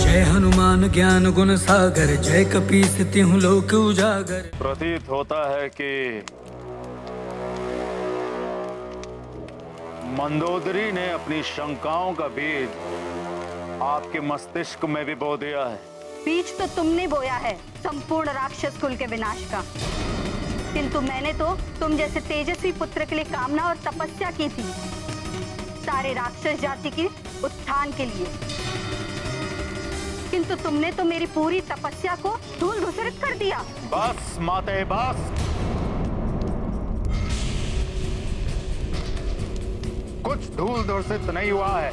जय हनुमान ज्ञान गुण सागर, जय कपीस तिहुँ लोक उजागर। प्रतीत होता है कि मंदोदरी ने अपनी शंकाओं का बीज आपके मस्तिष्क में भी बो दिया है। बीज तो तुमने बोया है संपूर्ण राक्षस कुल के विनाश का, किंतु मैंने तो तुम जैसे तेजस्वी पुत्र के लिए कामना और तपस्या की थी, सारे राक्षस जाति के उत्थान के लिए। किंतु तुमने तो मेरी पूरी तपस्या को धूल धूसरित कर दिया। बस माते बस। कुछ धूल धूसरित नहीं हुआ है,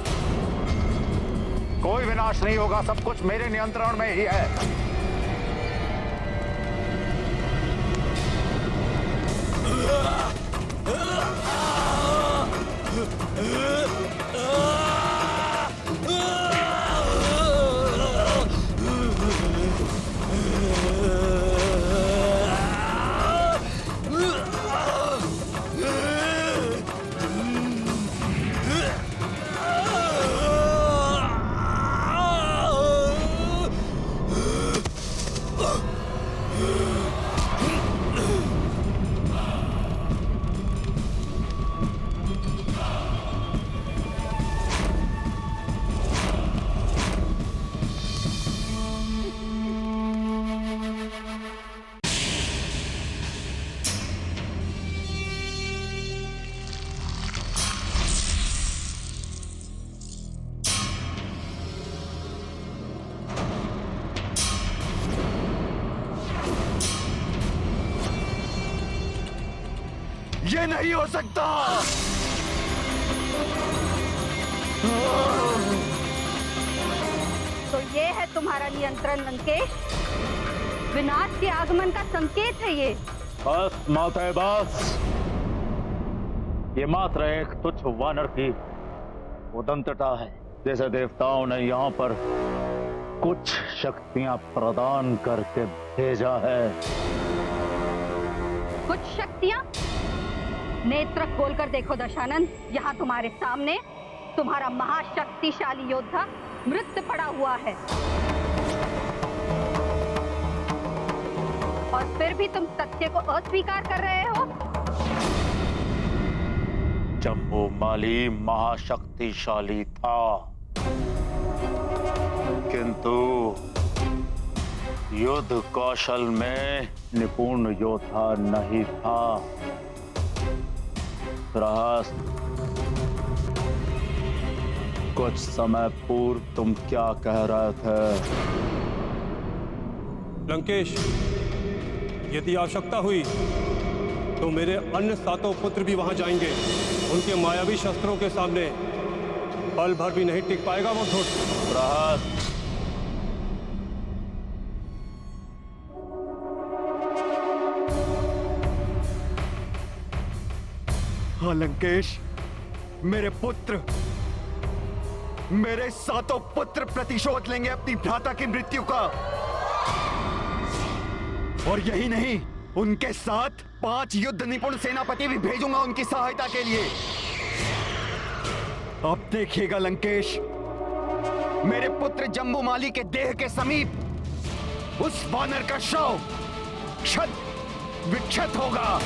कोई विनाश नहीं होगा, सब कुछ मेरे नियंत्रण में ही है। ये नहीं हो सकता। तो ये है तुम्हारा नियंत्रण लंकेश, विनाश के आगमन का संकेत है ये। बस माते बस। ये मात्र एक तुच्छ वानर की उदंतता है, जैसे देवताओं ने यहाँ पर कुछ शक्तियां प्रदान करके भेजा है। कुछ शक्तियां? नेत्र खोलकर देखो दशानंद, यहाँ तुम्हारे सामने तुम्हारा महाशक्तिशाली योद्धा मृत पड़ा हुआ है, और फिर भी तुम सत्य को अस्वीकार कर रहे हो। जम्बूमाली महाशक्तिशाली था, किंतु युद्ध कौशल में निपुण योद्धा नहीं था। रहस्य, कुछ समय पूर्व तुम क्या कह रहे थे? लंकेश, यदि आवश्यकता हुई तो मेरे अन्य 7 पुत्र भी वहां जाएंगे। उनके मायावी शस्त्रों के सामने पल भर भी नहीं टिक पाएगा वो धूर्त। रहस्य, हाँ लंकेश, मेरे पुत्र, मेरे 7 पुत्र प्रतिशोध लेंगे अपनी भ्राता की मृत्यु का। और यही नहीं, उनके साथ 5 युद्ध निपुण सेनापति भी भेजूंगा उनकी सहायता के लिए। अब देखिएगा लंकेश, मेरे पुत्र जम्बूमाली के देह के समीप उस वानर का शव क्षत विक्षत होगा।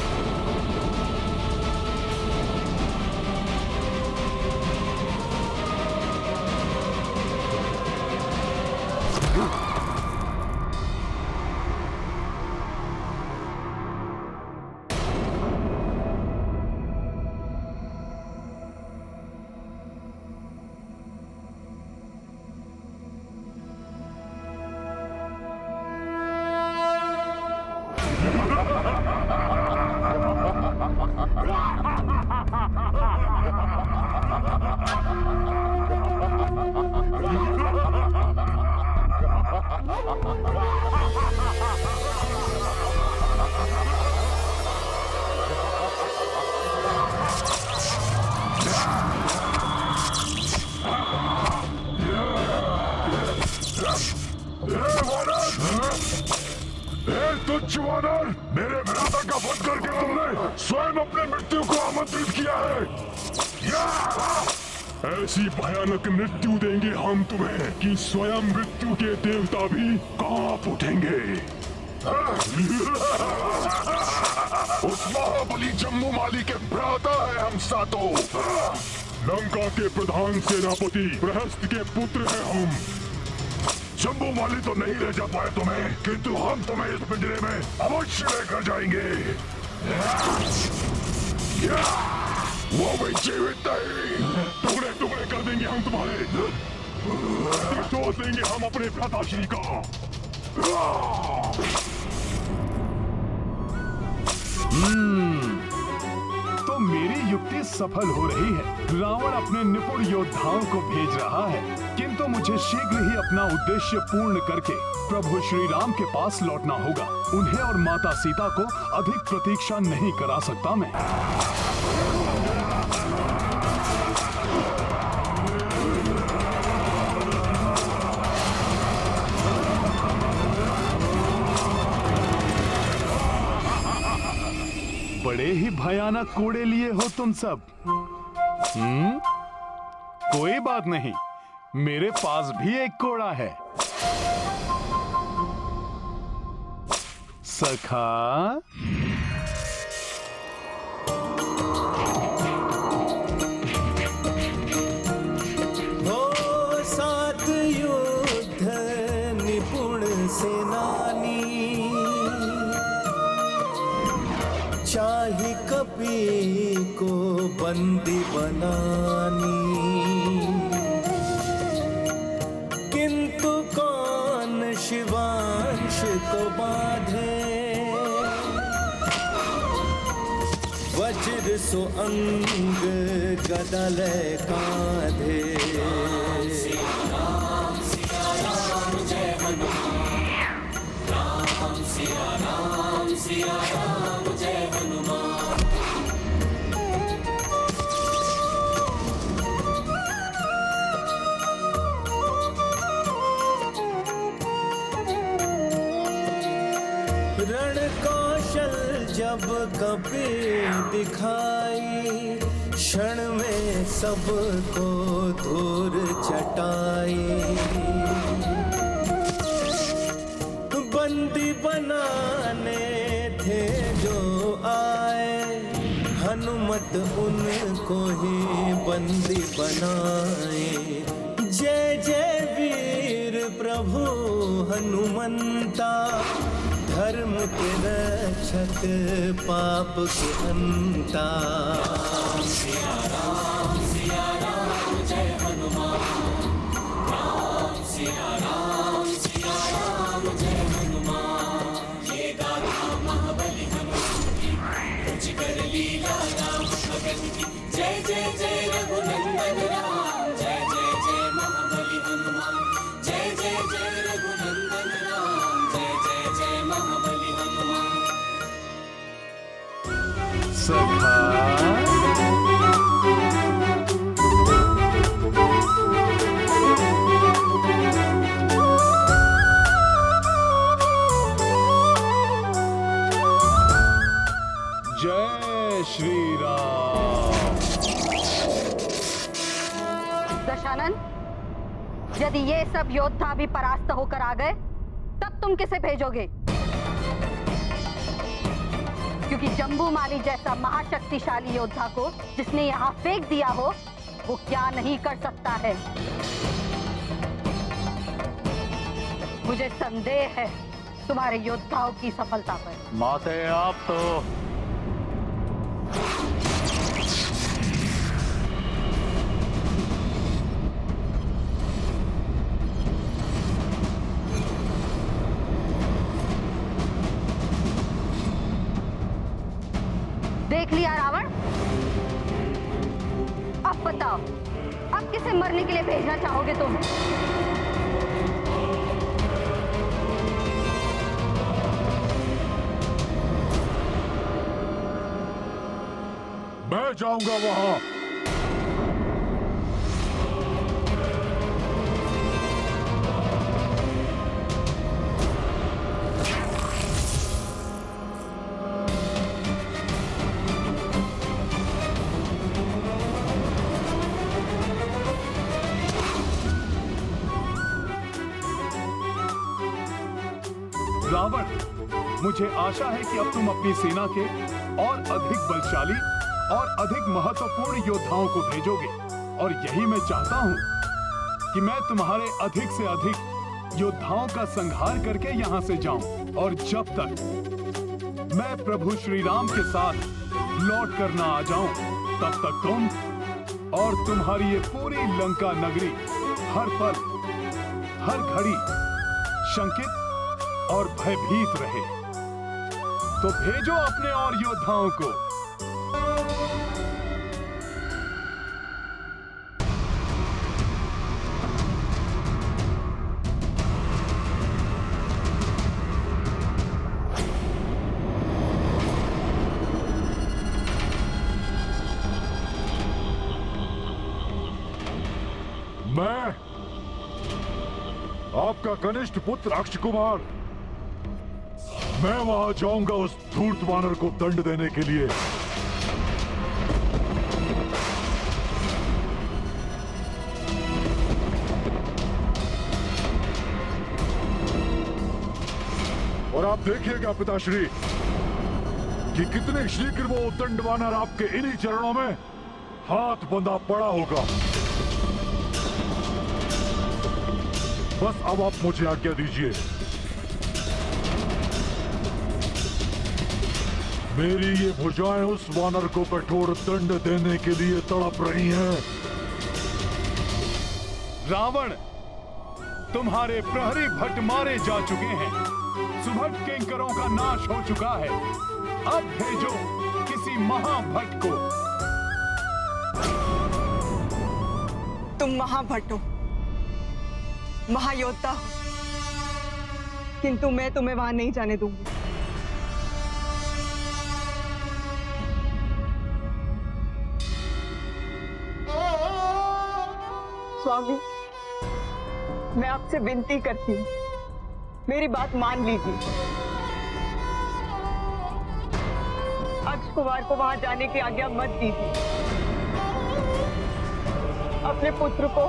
तुच्छ वानर, मेरे भ्राता का वध करके तुमने स्वयं अपने मृत्यु को आमंत्रित किया है। ऐसी भयानक मृत्यु देंगे हम तुम्हें कि स्वयं मृत्यु के देवता भी कांप उठेंगे। उस महाबली जम्बूमाली के भ्राता है हम सातों। लंका के प्रधान सेनापति प्रहस्त के पुत्र हैं हम। जम्बूमाली तो नहीं ले जा पाए तुम्हें, किंतु हम तुम्हें इस पिंजरे में अवश्य लेकर जाएंगे। वो भी जीवित नहीं, टुकड़े टुकड़े कर देंगे हम तुम्हारे। तोड़ देंगे हम अपने भ्राताश्री का। तो मेरी युक्ति सफल हो रही है। रावण अपने निपुण योद्धाओं को भेज रहा है, किंतु मुझे शीघ्र ही अपना उद्देश्य पूर्ण करके प्रभु श्री राम के पास लौटना होगा। उन्हें और माता सीता को अधिक प्रतीक्षा नहीं करा सकता मैं। बड़े ही भयानक कोड़े लिए हो तुम सब। कोई बात नहीं, मेरे पास भी एक कोड़ा है। सखा, हो सात युद्ध निपुण सेनानी, चाहे कपि को बंदी बनानी, किंतु कौन शिवांश को बांधे, वज्र सो अंग गदा ले कांधे। रण कौशल जब कपि दिखाई, क्षण में सबको धूर चटाई। बंदी बनाने थे जो आए, हनुमत उनको ही बंदी बनाए। जय जय वीर प्रभु हनुमंता, धर्म के रक्षक पाप के हंता। सिया राम जय हनुमान, राम सिया राम जय हनुमान। ये गाथा महाबली हनुमान की, कुछ कर लीला राम भगत की। जय जय जय रघुनंदन राम, जय जय जय महाबली हनुमान। जय जय जय रघुनंदन राम, जय जय जय महाबली हनुमान। सखा, जय श्री राम। दशानन, यदि ये सब योद्धा भी परास्त होकर आ गए, तब तुम किसे भेजोगे? क्योंकि जम्बूमाली जैसा महाशक्तिशाली योद्धा को जिसने यहाँ फेंक दिया हो, वो क्या नहीं कर सकता है। मुझे संदेह है तुम्हारे योद्धाओं की सफलता पर। माते आप तो देख लिया रावण। अब बताओ, अब किसे मरने के लिए भेजना चाहोगे तुम? मैं जाऊंगा वहां। रावण, मुझे आशा है कि अब तुम अपनी सेना के और अधिक बलशाली और अधिक महत्वपूर्ण योद्धाओं को भेजोगे, और यही मैं चाहता हूं कि मैं तुम्हारे अधिक से अधिक योद्धाओं का संहार करके यहां से जाऊं, और जब तक मैं प्रभु श्री राम के साथ लौट कर ना आ जाऊं, तब तक तुम और तुम्हारी ये पूरी लंका नगरी हर पल हर घड़ी शंकित और भयभीत रहे। तो भेजो अपने और योद्धाओं को। मैं आपका कनिष्ठ पुत्र अक्ष कुमार, मैं वहां जाऊंगा उस धूर्त वानर को दंड देने के लिए। और आप देखिएगा पिताश्री कि कितने शीघ्र वो दंड वानर आपके इन्हीं चरणों में हाथ बंधा पड़ा होगा। बस अब आप मुझे आज्ञा दीजिए। मेरी ये भुजाएं उस वानर को कठोर दंड देने के लिए तड़प रही हैं। रावण, तुम्हारे प्रहरी भट्ट मारे जा चुके हैं, सुभट किंकरों का नाश हो चुका है। अब भेजो किसी महाभट्ट को। तुम महाभट्ट हो, महायोद्धा हो, किंतु मैं तुम्हें वहां नहीं जाने दूंगी। स्वामी, मैं आपसे विनती करती हूँ, मेरी बात मान लीजिए। अक्ष कुमार को वहां जाने की आज्ञा मत दीजिए। अपने पुत्र को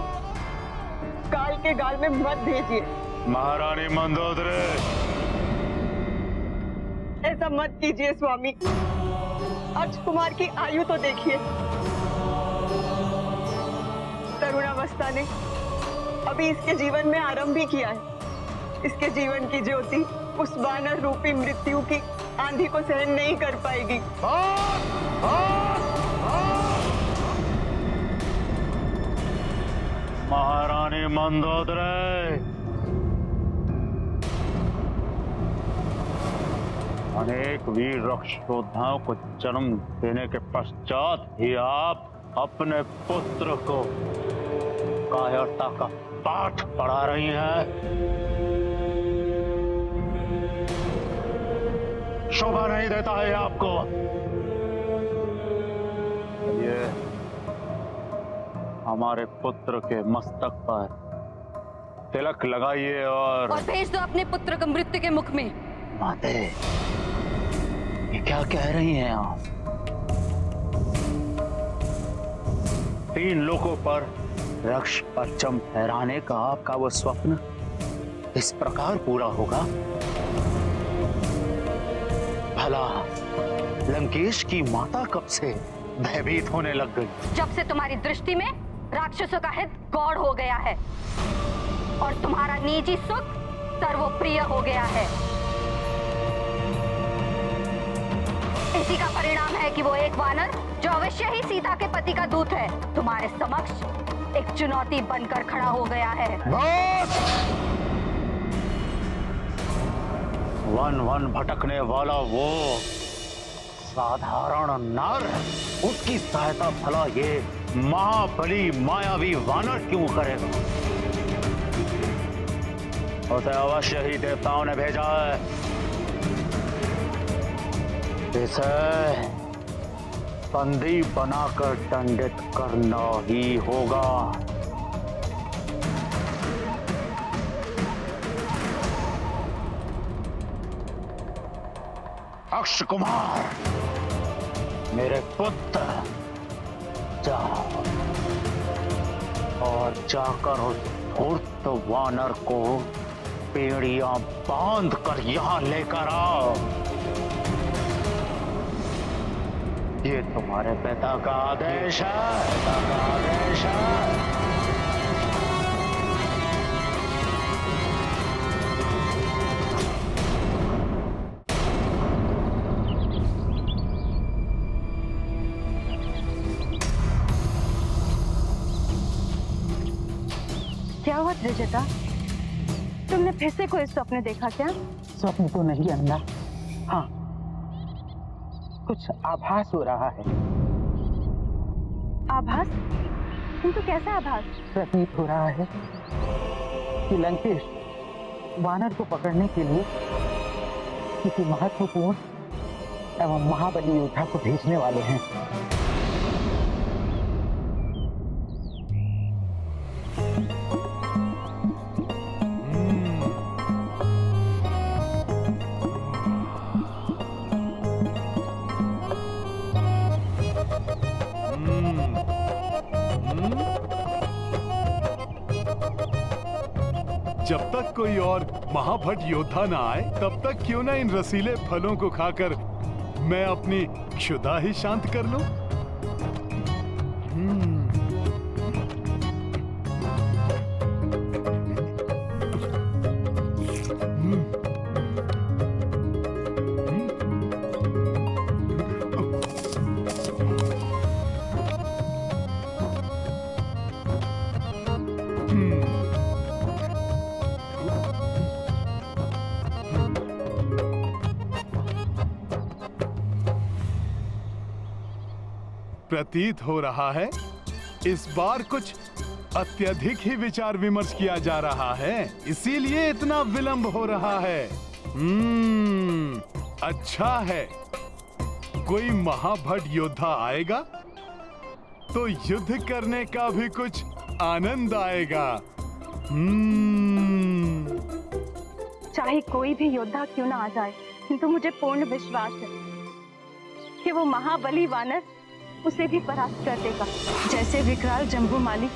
काल के गाल में मत भेजिए। महारानी मंदोदरी, ऐसा मत कीजिए स्वामी। अक्ष कुमार की आयु तो देखिए, तरुणावस्था ने अभी इसके जीवन में आरंभ भी किया है। इसके जीवन की ज्योति उस वानर रूपी मृत्यु की आंधी को सहन नहीं कर पाएगी। महारानी मंदोदरी, अनेक वीर रक्षोद्धाओं को जन्म देने के पश्चात ही आप अपने पुत्र को कायरता का पाठ पढ़ा रही हैं। शोभा नहीं देता है आपको। ये हमारे पुत्र के मस्तक पर तिलक लगाइए और भेज दो अपने पुत्र को मृत्यु के मुख में। माते, ये क्या कह रही हैं आप? 3 लोगों पर रक्ष परचम फहराने का आपका वो स्वप्न इस प्रकार पूरा होगा? भला लंकेश की माता कब से भयभीत होने लग गई? जब से तुम्हारी दृष्टि में राक्षसों का हित गौड़ हो गया है और तुम्हारा निजी सुख सर्वप्रिय हो गया है। इसी का परिणाम है कि वो एक वानर, जो अवश्य ही सीता के पति का दूत है, तुम्हारे समक्ष एक चुनौती बनकर खड़ा हो गया है। वन वन भटकने वाला वो साधारण नर, उसकी सहायता भला ये महाबली मायावी वानर क्यों करेगा? उसे अवश्य ही देवताओं ने भेजा है। इसे बंदी बनाकर दंडित करना ही होगा। अक्ष कुमार, मेरे पुत्र, जाओ और जाकर उस धूर्त वानर को बेड़ियां बांध कर यहां लेकर आओ। ये तुम्हारे पिता का आदेश है, पिता का आदेश है। क्या हुआ त्रिजटा? तुमने फिर से कोई स्वप्न देखा क्या? स्वप्न तो नहीं अन्ना, हाँ कुछ आभास हो रहा है। आभास? किंतु कैसा आभास? प्रतीत हो रहा है कि लंकेश वानर को पकड़ने के लिए किसी महत्वपूर्ण एवं महाबली योद्धा को भेजने वाले हैं। जब तक कोई और महाभट योद्धा ना आए तब तक क्यों ना इन रसीले फलों को खाकर मैं अपनी क्षुधा ही शांत कर लूं। प्रतीत हो रहा है इस बार कुछ अत्यधिक ही विचार विमर्श किया जा रहा है, इसीलिए इतना विलंब हो रहा है। अच्छा है, कोई महाभट योद्धा आएगा तो युद्ध करने का भी कुछ आनंद आएगा। चाहे कोई भी योद्धा क्यों ना आ जाए, किंतु मुझे पूर्ण विश्वास है कि वो महाबली वानर उसे भी परास्त कर देगा। जैसे विकराल जम्बूमाली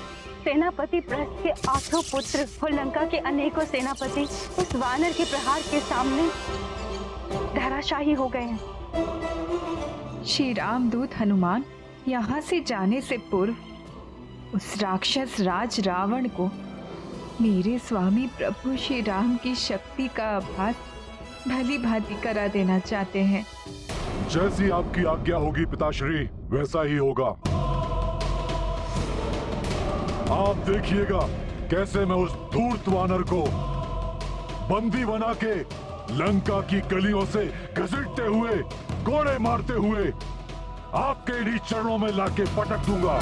सेनापति प्रहस्त के 8 पुत्र और लंका के अनेकों सेनापति उस वानर के प्रहार के सामने धराशायी हो गए हैं। श्री रामदूत हनुमान यहाँ से जाने से पूर्व उस राक्षस राज रावण को मेरे स्वामी प्रभु श्री राम की शक्ति का आभास भली भांति करा देना चाहते हैं। जैसी आपकी आज्ञा होगी पिताश्री, वैसा ही होगा। आप देखिएगा कैसे मैं उस धूर्त वानर को बंदी बना के लंका की गलियों से घसीटते हुए, कोड़े मारते हुए आपके इन्हीं चरणों में लाके पटक दूंगा।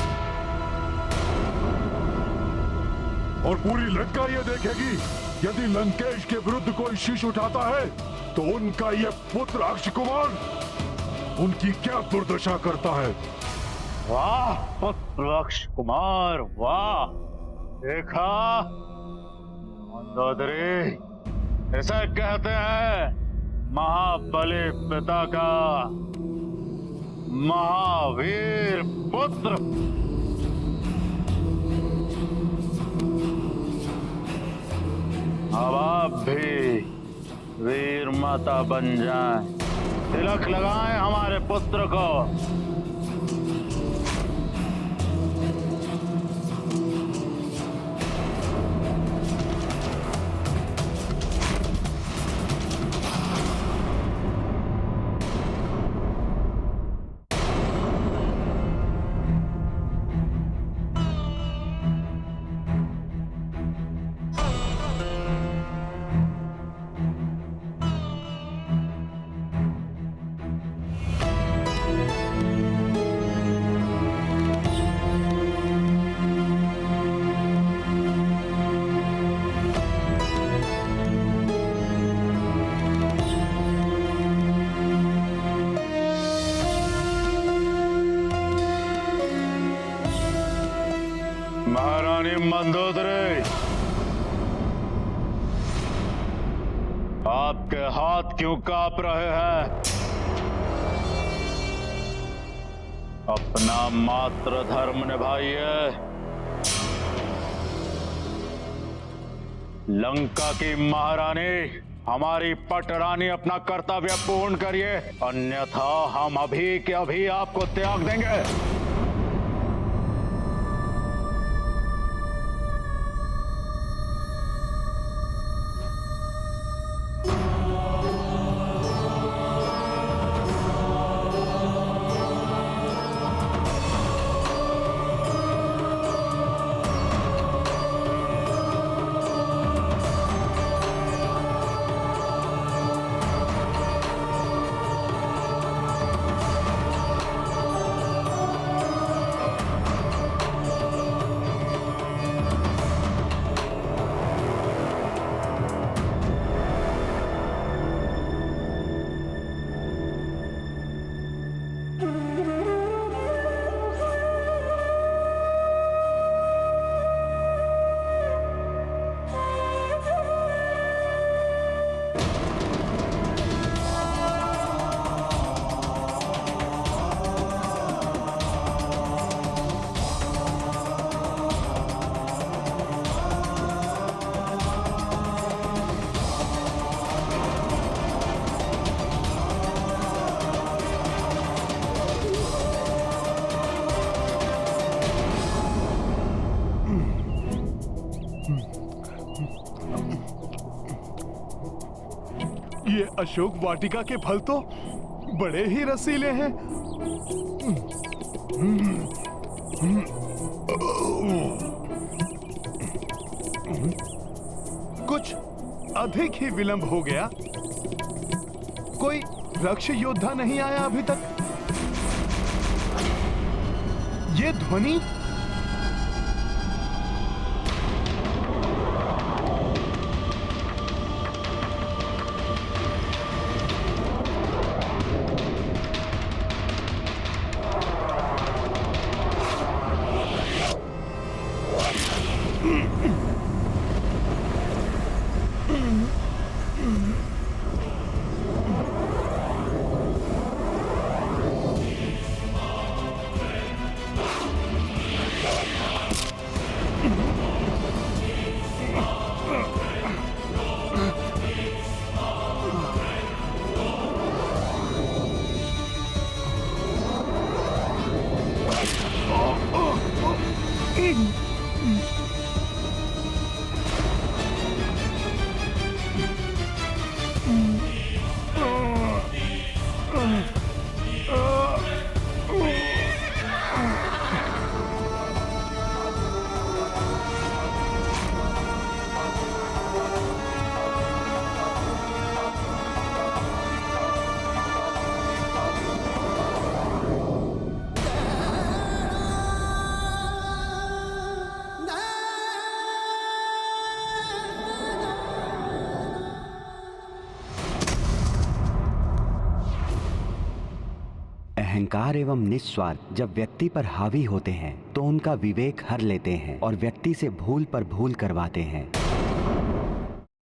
और पूरी लंका ये देखेगी यदि लंकेश के विरुद्ध कोई शीश उठाता है तो उनका ये पुत्र अक्ष कुमार उनकी क्या दुर्दशा करता है। वाह पुत्र अक्ष कुमार, वाह! देखा मंदोदरी, इसे कहते हैं महाबली पिता का महावीर पुत्र। अब आप भी वीर माता बन जाएं, तिलक लगाएं हमारे पुत्र को। महारानी मंदोदरी, आपके हाथ क्यों कांप रहे हैं? अपना मातृ धर्म निभाइए। लंका की महारानी, हमारी पटरानी, अपना कर्तव्य पूर्ण करिए, अन्यथा हम अभी के अभी आपको त्याग देंगे। ये अशोक वाटिका के फल तो बड़े ही रसीले हैं। कुछ अधिक ही विलंब हो गया। कोई रक्ष योद्धा नहीं आया अभी तक। ये ध्वनि अहंकार एवं निस्वार्थ जब व्यक्ति पर हावी होते हैं तो उनका विवेक हर लेते हैं और व्यक्ति से भूल पर भूल करवाते हैं।